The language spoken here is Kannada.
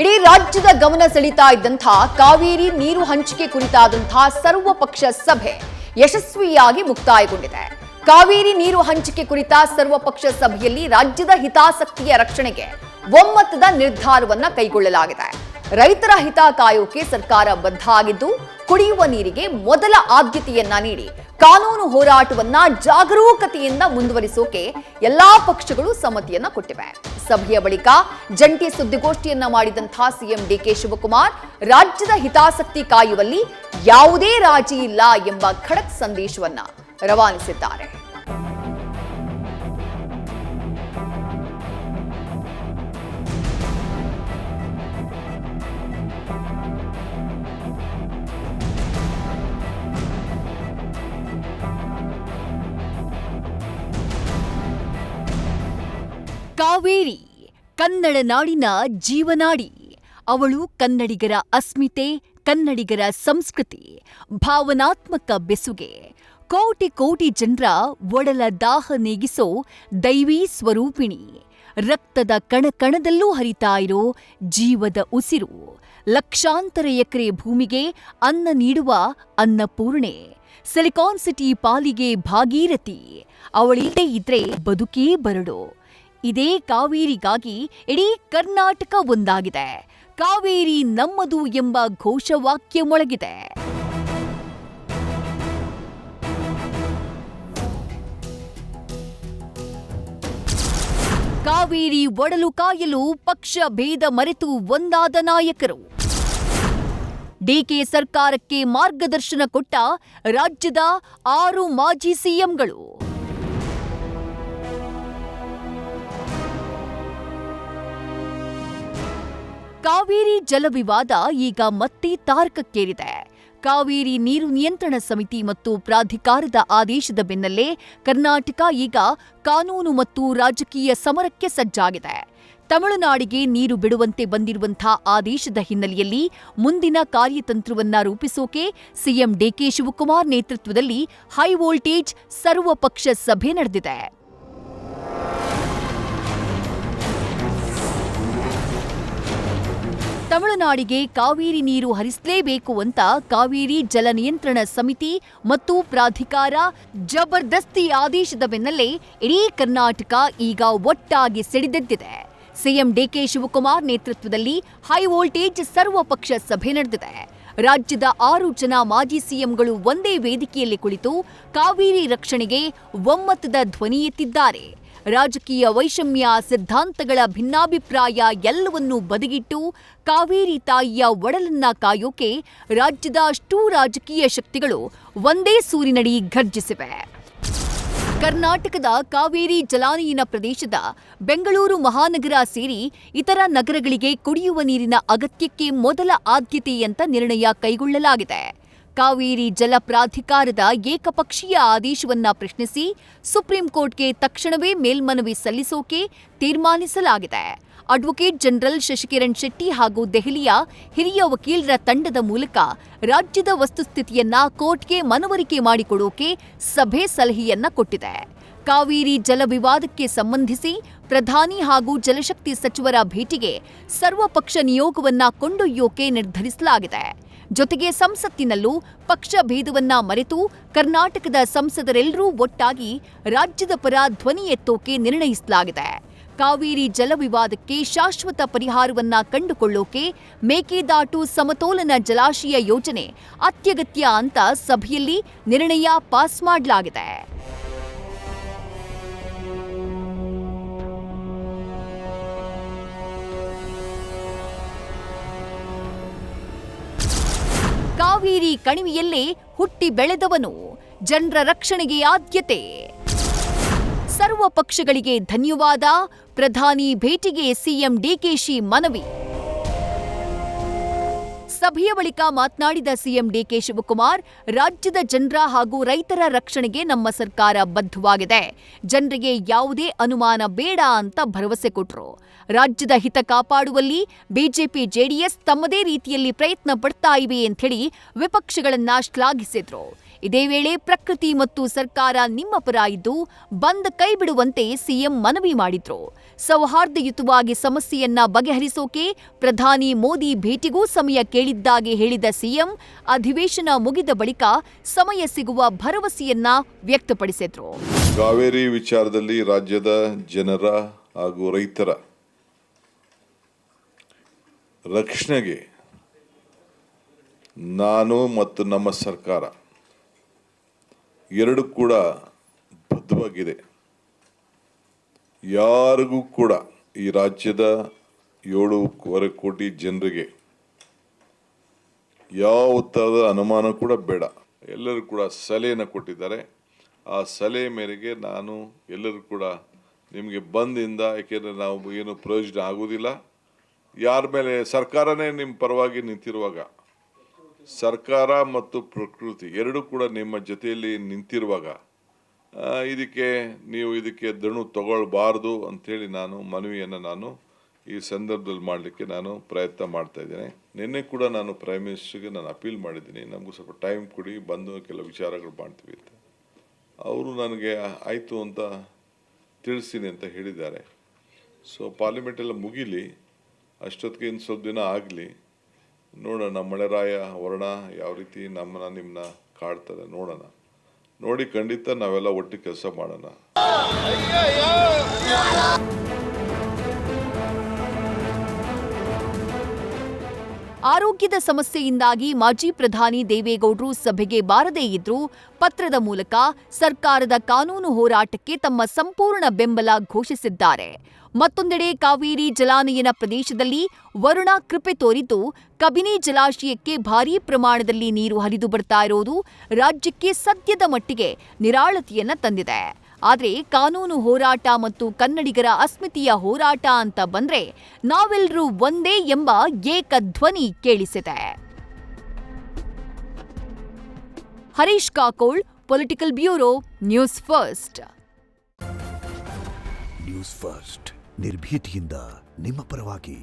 ಇಡೀ ರಾಜ್ಯದ ಗಮನ ಸೆಳೀತಾ ಇದ್ದಂತಹ ಕಾವೇರಿ ನೀರು ಹಂಚಿಕೆ ಕುರಿತಾದಂತಹ ಸರ್ವಪಕ್ಷ ಸಭೆ ಯಶಸ್ವಿಯಾಗಿ ಮುಕ್ತಾಯಗೊಂಡಿದೆ. ಕಾವೇರಿ ನೀರು ಹಂಚಿಕೆ ಕುರಿತ ಸರ್ವಪಕ್ಷ ಸಭೆಯಲ್ಲಿ ರಾಜ್ಯದ ಹಿತಾಸಕ್ತಿಯ ರಕ್ಷಣೆಗೆ ಒಮ್ಮತದ ನಿರ್ಧಾರವನ್ನ ಕೈಗೊಳ್ಳಲಾಗಿದೆ. ರೈತರ ಹಿತ ಕಾಯೋಕೆ ಸರ್ಕಾರ ಬದ್ಧ ಆಗಿದ್ದು, ಕುಡಿಯುವ ನೀರಿಗೆ ಮೊದಲ ಆದ್ಯತೆಯನ್ನ ನೀಡಿ ಕಾನೂನು ಹೋರಾಟವನ್ನ ಜಾಗರೂಕತೆಯಿಂದ ಮುಂದುವರಿಸೋಕೆ ಎಲ್ಲಾ ಪಕ್ಷಗಳು ಸಮ್ಮತಿಯನ್ನ ಕೊಟ್ಟಿವೆ. ಸಭೆಯ ಬಳಿಕ ಜಂಟಿ ಸುದ್ದಿಗೋಷ್ಠಿಯನ್ನ ಮಾಡಿದಂತಹ ಸಿಎಂ ಡಿಕೆ ಶಿವಕುಮಾರ್ ರಾಜ್ಯದ ಹಿತಾಸಕ್ತಿ ಕಾಯುವಲ್ಲಿ ಯಾವುದೇ ರಾಜಿ ಇಲ್ಲ ಎಂಬ ಖಡಕ್ ಸಂದೇಶವನ್ನ ರವಾನಿಸಿದ್ದಾರೆ. ಕಾವೇರಿ ಕನ್ನಡ ನಾಡಿನ ಜೀವನಾಡಿ. ಅವಳು ಕನ್ನಡಿಗರ ಅಸ್ಮಿತೆ, ಕನ್ನಡಿಗರ ಸಂಸ್ಕೃತಿ, ಭಾವನಾತ್ಮಕ ಬೆಸುಗೆ. ಕೋಟಿ ಕೋಟಿ ಜನರ ಒಡಲ ದಾಹ ನೀಗಿಸೋ ದೈವೀ ಸ್ವರೂಪಿಣಿ. ರಕ್ತದ ಕಣಕಣದಲ್ಲೂ ಹರಿತಾ ಇರೋ ಜೀವದ ಉಸಿರು. ಲಕ್ಷಾಂತರ ಎಕರೆ ಭೂಮಿಗೆ ಅನ್ನ ನೀಡುವ ಅನ್ನಪೂರ್ಣೆ. ಸಿಲಿಕಾನ್ ಸಿಟಿ ಪಾಲಿಗೆ ಭಾಗೀರಥಿ. ಅವಳಿಲ್ಲದೆ ಇದ್ರೆ ಬದುಕೇ ಬರಡು. ಇದೇ ಕಾವೇರಿಗಾಗಿ ಇಡೀ ಕರ್ನಾಟಕ ಒಂದಾಗಿದೆ. ಕಾವೇರಿ ನಮ್ಮದು ಎಂಬ ಘೋಷವಾಕ್ಯ ಮೊಳಗಿದೆ. ಕಾವೇರಿ ಒಡಲು ಕಾಯಲು ಪಕ್ಷ ಭೇದ ಮರೆತು ಒಂದಾದ ನಾಯಕರು. ಡಿಕೆ ಸರ್ಕಾರಕ್ಕೆ ಮಾರ್ಗದರ್ಶನ ಕೊಟ್ಟ ರಾಜ್ಯದ 6 ಮಾಜಿ ಸಿಎಂಗಳು. ಕಾವೇರಿ ಜಲವಿವಾದ ಈಗ ಮತ್ತೆ ತಾರಕಕ್ಕೇರಿದೆ. ಕಾವೇರಿ ನೀರು ನಿಯಂತ್ರಣ ಸಮಿತಿ ಮತ್ತು ಪ್ರಾಧಿಕಾರದ ಆದೇಶದ ಬೆನ್ನಲ್ಲೇ ಕರ್ನಾಟಕ ಈಗ ಕಾನೂನು ಮತ್ತು ರಾಜಕೀಯ ಸಮರಕ್ಕೆ ಸಜ್ಜಾಗಿದೆ. ತಮಿಳುನಾಡಿಗೆ ನೀರು ಬಿಡುವಂತೆ ಬಂದಿರುವಂತಹ ಆದೇಶದ ಹಿನ್ನೆಲೆಯಲ್ಲಿ ಮುಂದಿನ ಕಾರ್ಯತಂತ್ರವನ್ನ ರೂಪಿಸೋಕೆ ಸಿಎಂ ಡಿಕೆ ಶಿವಕುಮಾರ್ ನೇತೃತ್ವದಲ್ಲಿ ಹೈ ವೋಲ್ಟೇಜ್ ಸರ್ವಪಕ್ಷ ಸಭೆ ನಡೆದಿದೆ. ತಮಿಳುನಾಡಿಗೆ ಕಾವೇರಿ ನೀರು ಹರಿಸಲೇಬೇಕು ಅಂತ ಕಾವೇರಿ ಜಲ ನಿಯಂತ್ರಣ ಸಮಿತಿ ಮತ್ತು ಪ್ರಾಧಿಕಾರ ಜಬರ್ದಸ್ತಿ ಆದೇಶದ ಬೆನ್ನಲ್ಲೇ ಇಡೀ ಕರ್ನಾಟಕ ಈಗ ಒಟ್ಟಾಗಿ ಸಿಡಿದೆದ್ದಿದೆ. ಸಿಎಂ ಡಿಕೆ ಶಿವಕುಮಾರ್ ನೇತೃತ್ವದಲ್ಲಿ ಹೈ ವೋಲ್ಟೇಜ್ ಸರ್ವಪಕ್ಷ ಸಭೆ ನಡೆದಿದೆ. ರಾಜ್ಯದ 6 ಜನ ಮಾಜಿ ಸಿಎಂಗಳು ಒಂದೇ ವೇದಿಕೆಯಲ್ಲಿ ಕುಳಿತು ಕಾವೇರಿ ರಕ್ಷಣೆಗೆ ಒಮ್ಮತದ ಧ್ವನಿ ಎತ್ತಿದ್ದಾರೆ. ರಾಜಕೀಯ ವೈಷಮ್ಯ, ಸಿದ್ಧಾಂತಗಳ ಭಿನ್ನಾಭಿಪ್ರಾಯ ಎಲ್ಲವನ್ನೂ ಬದಿಗಿಟ್ಟು ಕಾವೇರಿ ತಾಯಿಯ ಒಡಲನ್ನ ಕಾಯೋಕೆ ರಾಜ್ಯದ ಅಷ್ಟೂ ರಾಜಕೀಯ ಶಕ್ತಿಗಳು ಒಂದೇ ಸೂರಿನಡಿ ಘರ್ಜಿಸಿವೆ. ಕರ್ನಾಟಕದ ಕಾವೇರಿ ಜಲಾನಯನ ಪ್ರದೇಶದ ಬೆಂಗಳೂರು ಮಹಾನಗರ ಸೇರಿ ಇತರ ನಗರಗಳಿಗೆ ಕುಡಿಯುವ ನೀರಿನ ಅಗತ್ಯಕ್ಕೆ ಮೊದಲ ಆದ್ಯತೆ ಅಂತ ನಿರ್ಣಯ ಕೈಗೊಳ್ಳಲಾಗಿದೆ. ಕಾವೇರಿ ಜಲ ಪ್ರಾಧಿಕಾರದ ಏಕಪಕ್ಷೀಯ ಆದೇಶವನ್ನ ಪ್ರಶ್ನಿಸಿ ಸುಪ್ರೀಂ ಕೋರ್ಟ್ಗೆ ತಕ್ಷಣವೇ ಮೇಲ್ಮನವಿ ಸಲ್ಲಿಸೋಕೆ ತೀರ್ಮಾನಿಸಲಾಗಿದೆ. ಅಡ್ವೊಕೇಟ್ ಜನರಲ್ ಶಶಿಕಿರಣ್ ಶೆಟ್ಟಿ ಹಾಗೂ ದೆಹಲಿಯ ಹಿರಿಯ ವಕೀಲರ ತಂಡದ ಮೂಲಕ ರಾಜ್ಯದ ವಸ್ತುಸ್ಥಿತಿಯನ್ನ ಕೋರ್ಟ್ಗೆ ಮನವರಿಕೆ ಮಾಡಿಕೊಡೋಕೆ ಸಭೆ ಸಲಹೆಯನ್ನ ಕೊಟ್ಟಿದೆ. ಕಾವೇರಿ ಜಲ ವಿವಾದಕ್ಕೆ ಸಂಬಂಧಿಸಿ ಪ್ರಧಾನಿ ಹಾಗೂ ಜಲಶಕ್ತಿ ಸಚಿವರ ಭೇಟಿಗೆ ಸರ್ವಪಕ್ಷ ನಿಯೋಗವನ್ನ ಕೊಂಡೊಯ್ಯೋಕೆ ನಿರ್ಧರಿಸಲಾಗಿದೆ. ಜೊತೆಗೆ ಸಂಸತ್ತಿನಲ್ಲೂ ಪಕ್ಷ ಭೇದವನ್ನ ಮರೆತು ಕರ್ನಾಟಕದ ಸಂಸದರೆಲ್ಲರೂ ಒಟ್ಟಾಗಿ ರಾಜ್ಯದ ಪರ ಧ್ವನಿ ಎತ್ತೋಕೆ ನಿರ್ಣಯಿಸಲಾಗಿದೆ. ಕಾವೇರಿ ಜಲ ವಿವಾದಕ್ಕೆ ಶಾಶ್ವತ ಪರಿಹಾರವನ್ನ ಕಂಡುಕೊಳ್ಳೋಕೆ ಮೇಕೆದಾಟು ಸಮತೋಲನ ಜಲಾಶಯ ಯೋಜನೆ ಅತ್ಯಗತ್ಯ ಅಂತ ಸಭೆಯಲ್ಲಿ ನಿರ್ಣಯ ಪಾಸ್ ಮಾಡಲಾಗಿದೆ. ಕಾವೇರಿ ಕಣಿವೆಯಲ್ಲೇ ಹುಟ್ಟಿ ಬೆಳೆದವನು, ಜನರ ರಕ್ಷಣೆಗೆ ಆದ್ಯತೆ. ಸರ್ವ ಪಕ್ಷಗಳಿಗೆ ಧನ್ಯವಾದ. ಪ್ರಧಾನಿ ಭೇಟಿಗೆ ಸಿಎಂ ಡಿಕೆಶಿ ಮನವಿ. ಸಭೆಯ ಬಳಿಕ ಮಾತನಾಡಿದ ಸಿಎಂ ಡಿಕೆ ಶಿವಕುಮಾರ್, ರಾಜ್ಯದ ಜನರ ಹಾಗೂ ರೈತರ ರಕ್ಷಣೆಗೆ ನಮ್ಮ ಸರ್ಕಾರ ಬದ್ಧವಾಗಿದೆ. ಜನರಿಗೆ ಯಾವುದೇ ಅನುಮಾನ ಬೇಡ ಅಂತ ಭರವಸೆ ಕೊಟ್ಟರು. ರಾಜ್ಯದ ಹಿತ ಕಾಪಾಡುವಲ್ಲಿ ಬಿಜೆಪಿ ಜೆಡಿಎಸ್ ತಮ್ಮದೇ ರೀತಿಯಲ್ಲಿ ಪ್ರಯತ್ನ ಪಡ್ತಾ ಇವೆ ಅಂತ ಹೇಳಿ ವಿಪಕ್ಷಗಳನ್ನ ಶ್ಲಾಘಿಸಿದ್ರು. ಇದೇ ವೇಳೆ ಪ್ರಕೃತಿ ಮತ್ತು ಸರ್ಕಾರ ನಿಮ್ಮ ಪರ ಇದ್ದು ಬಂದ್ ಕೈ ಬಿಡುವಂತೆ ಸಿಎಂ ಮನವಿ ಮಾಡಿದ್ರು. ಸೌಹಾರ್ದಯುತವಾಗಿ ಸಮಸ್ಯೆಯನ್ನ ಬಗೆಹರಿಸೋಕೆ ಪ್ರಧಾನಿ ಮೋದಿ ಭೇಟಿಗೂ ಸಮಯ ಕೇಳಿದ್ದಾಗಿ ಹೇಳಿದ ಸಿಎಂ ಅಧಿವೇಶನ ಮುಗಿದ ಬಳಿಕ ಸಮಯ ಸಿಗುವ ಭರವಸೆಯನ್ನ ವ್ಯಕ್ತಪಡಿಸಿದ್ರು. ಕಾವೇರಿ ವಿಚಾರದಲ್ಲಿ ರಾಜ್ಯದ ಜನರ ಹಾಗೂ ರೈತರ ರಕ್ಷಣೆಗೆ ನಾನು ಮತ್ತು ನಮ್ಮ ಸರ್ಕಾರ ಎರಡು ಕೂಡ ಬದ್ಧವಾಗಿದೆ. ಯಾರಿಗೂ ಕೂಡ ಈ ರಾಜ್ಯದ 7.25 ಕೋಟಿ ಜನರಿಗೆ ಯಾವ ಥರದ ಅನುಮಾನ ಕೂಡ ಬೇಡ. ಎಲ್ಲರೂ ಕೂಡ ಸಲಹೆಯನ್ನು ಕೊಟ್ಟಿದ್ದಾರೆ. ಆ ಸಲಹೆ ಮೇರೆಗೆ ನಾನು ಎಲ್ಲರೂ ಕೂಡ ನಿಮಗೆ ಬಂದಿಂದ, ಏಕೆಂದರೆ ನಾವು ಏನು ಪ್ರಯೋಜನ ಆಗೋದಿಲ್ಲ. ಯಾರ ಮೇಲೆ ಸರ್ಕಾರನೇ ನಿಮ್ಮ ಪರವಾಗಿ ನಿಂತಿರುವಾಗ, ಸರ್ಕಾರ ಮತ್ತು ಪ್ರಕೃತಿ ಎರಡೂ ಕೂಡ ನಿಮ್ಮ ಜೊತೆಯಲ್ಲಿ ನಿಂತಿರುವಾಗ ಇದಕ್ಕೆ ದಣು ತಗೊಳ್ಬಾರ್ದು ಅಂಥೇಳಿ ಮನವಿಯನ್ನು ಈ ಸಂದರ್ಭದಲ್ಲಿ ಮಾಡಲಿಕ್ಕೆ ಪ್ರಯತ್ನ ಮಾಡ್ತಾ ಇದ್ದೇನೆ. ನಿನ್ನೆ ಕೂಡ ಪ್ರೈಮ್ ಮಿನಿಸ್ಟರ್ಗೆ ಅಪೀಲ್ ಮಾಡಿದ್ದೀನಿ, ನಮಗೂ ಸ್ವಲ್ಪ ಟೈಮ್ ಕೊಡಿ, ಬಂದು ಕೆಲವು ವಿಚಾರಗಳು ಮಾಡ್ತೀವಿ ಅಂತ. ಅವರು ನನಗೆ ಆಯಿತು ಅಂತ ತಿಳಿಸ್ತೀನಿ ಅಂತ ಹೇಳಿದ್ದಾರೆ. ಸೊ ಪಾರ್ಲಿಮೆಂಟ್ ಎಲ್ಲ ಮುಗೀಲಿ, ಅಷ್ಟೊತ್ತಿಗೆ ಇನ್ನು ಸ್ವಲ್ಪ ದಿನ ಆಗಲಿ, ನೋಡೋಣ ಮಳೆರಾಯ ವರ್ಣ ಯಾವ ರೀತಿ ನಿಮ್ಮನ್ನ ಕಾಡ್ತಾರೆ ನೋಡೋಣ. ನೋಡಿ ಖಂಡಿತ ನಾವೆಲ್ಲ ಒಟ್ಟಿಗೆ ಕೆಲಸ ಮಾಡೋಣ. ಆರೋಗ್ಯದ ಸಮಸ್ಯೆಯಿಂದಾಗಿ ಮಾಜಿ ಪ್ರಧಾನಿ ದೇವೇಗೌಡರು ಸಭೆಗೆ ಬಾರದೇ ಇದ್ರೂ ಪತ್ರದ ಮೂಲಕ ಸರ್ಕಾರದ ಕಾನೂನು ಹೋರಾಟಕ್ಕೆ ತಮ್ಮ ಸಂಪೂರ್ಣ ಬೆಂಬಲ ಘೋಷಿಸಿದ್ದಾರೆ. ಮತ್ತೊಂದೆಡೆ ಕಾವೇರಿ ಜಲಾನಯನ ಪ್ರದೇಶದಲ್ಲಿ ವರುಣ ಕೃಪೆ ತೋರಿದ್ದು ಕಬಿನಿ ಜಲಾಶಯಕ್ಕೆ ಭಾರೀ ಪ್ರಮಾಣದಲ್ಲಿ ನೀರು ಹರಿದು ಬರ್ತಾ ಇರೋದು ರಾಜ್ಯಕ್ಕೆ ಸದ್ಯದ ಮಟ್ಟಿಗೆ ನಿರಾಳತೆಯನ್ನ ತಂದಿದೆ. ಆದರೆ ಕಾನೂನು ಹೋರಾಟ ಮತ್ತು ಕನ್ನಡಿಗರ ಅಸ್ಮಿತೆಯ ಹೋರಾಟ ಅಂತ ಬಂದ್ರೆ ನಾವೆಲ್ಲರೂ ಒಂದೇ ಎಂಬ ಏಕಧ್ವನಿ ಕೇಳಿಸಿದೆ. Harish Kakol, political bureau, news first. News first ನಿರ್ಭೀತಿಯಿಂದ ನಿಮ್ಮ ಪರವಾಗಿ.